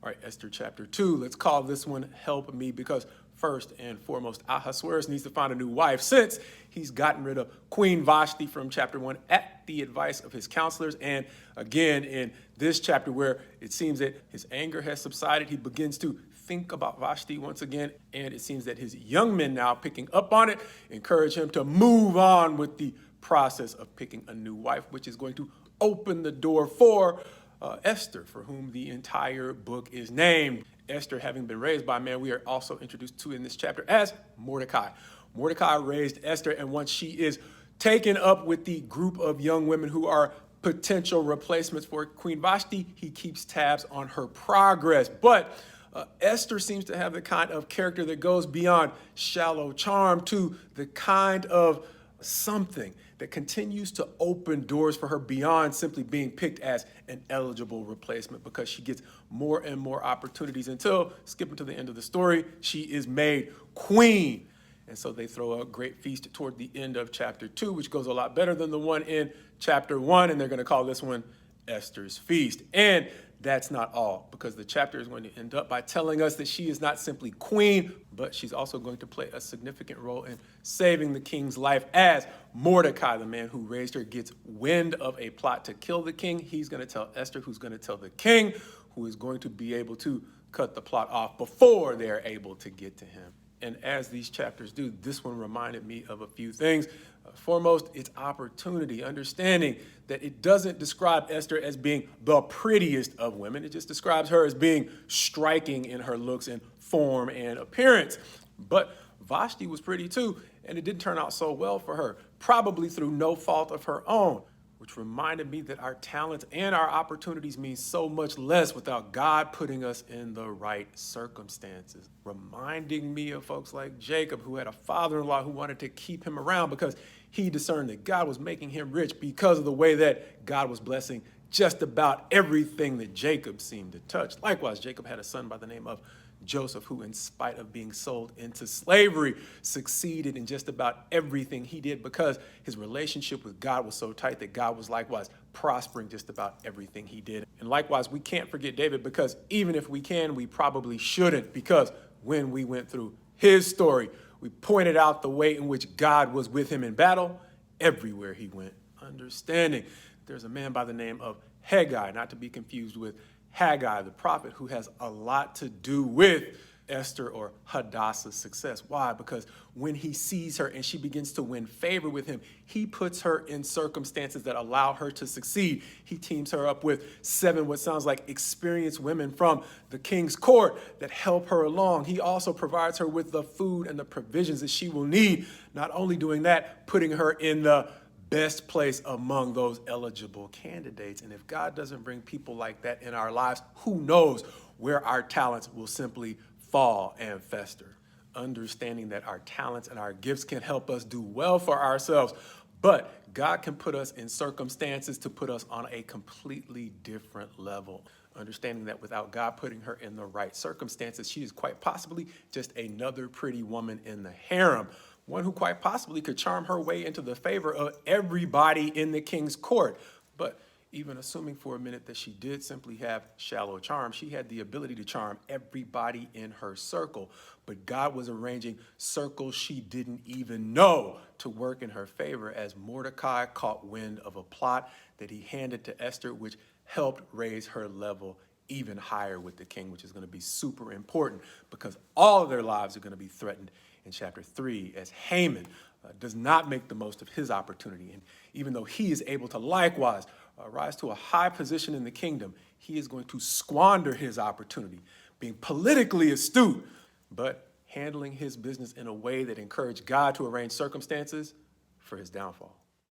All right, Esther chapter 2. Let's call this one Help Me, because first and foremost, Ahasuerus needs to find a new wife since he's gotten rid of Queen Vashti from chapter 1 at the advice of his counselors. And again, in this chapter where it seems that his anger has subsided, he begins to think about Vashti once again. And it seems that his young men now picking up on it encourage him to move on with the process of picking a new wife, which is going to open the door for Esther, for whom the entire book is named. Esther, having been raised by a man we are also introduced to in this chapter as Mordecai. Mordecai raised Esther, and once she is taken up with the group of young women who are potential replacements for Queen Vashti, he keeps tabs on her progress. But Esther seems to have the kind of character that goes beyond shallow charm to the kind of something that continues to open doors for her beyond simply being picked as an eligible replacement, because she gets more and more opportunities until, skipping to the end of the story, she is made queen. And so they throw a great feast toward the end of chapter 2, which goes a lot better than the one in chapter 1, and they're going to call this one Esther's Feast. And that's not all, because the chapter is going to end up by telling us that she is not simply queen, but she's also going to play a significant role in saving the king's life as Mordecai, the man who raised her, gets wind of a plot to kill the king. He's going to tell Esther, who's going to tell the king, who is going to be able to cut the plot off before they're able to get to him. And as these chapters do, this one reminded me of a few things. Foremost, its opportunity, understanding that it doesn't describe Esther as being the prettiest of women. It just describes her as being striking in her looks and form and appearance. But Vashti was pretty too, and it didn't turn out so well for her, probably through no fault of her own, which reminded me that our talents and our opportunities mean so much less without God putting us in the right circumstances. Reminding me of folks like Jacob, who had a father-in-law who wanted to keep him around because he discerned that God was making him rich because of the way that God was blessing just about everything that Jacob seemed to touch. Likewise, Jacob had a son by the name of Joseph, who, in spite of being sold into slavery, succeeded in just about everything he did because his relationship with God was so tight that God was likewise prospering just about everything he did. And likewise, we can't forget David, because even if we can, we probably shouldn't, because when we went through his story, we pointed out the way in which God was with him in battle everywhere he went. Understanding there's a man by the name of Haggai, not to be confused with Haggai, the prophet, who has a lot to do with Esther or Hadassah's success. Why? Because when he sees her and she begins to win favor with him, he puts her in circumstances that allow her to succeed. He teams her up with 7 what sounds like experienced women from the king's court that help her along. He also provides her with the food and the provisions that she will need. Not only doing that, putting her in the best place among those eligible candidates. And if God doesn't bring people like that in our lives, who knows where our talents will simply fall and fester. Understanding that our talents and our gifts can help us do well for ourselves, but God can put us in circumstances to put us on a completely different level. Understanding that without God putting her in the right circumstances, she is quite possibly just another pretty woman in the harem, one who quite possibly could charm her way into the favor of everybody in the king's court. But even assuming for a minute that she did simply have shallow charm, she had the ability to charm everybody in her circle. But God was arranging circles she didn't even know to work in her favor, as Mordecai caught wind of a plot that he handed to Esther, which helped raise her level even higher with the king, which is going to be super important because all of their lives are going to be threatened in chapter 3 as Haman does not make the most of his opportunity. And even though he is able to likewise rise to a high position in the kingdom, he is going to squander his opportunity, being politically astute, but handling his business in a way that encouraged God to arrange circumstances for his downfall.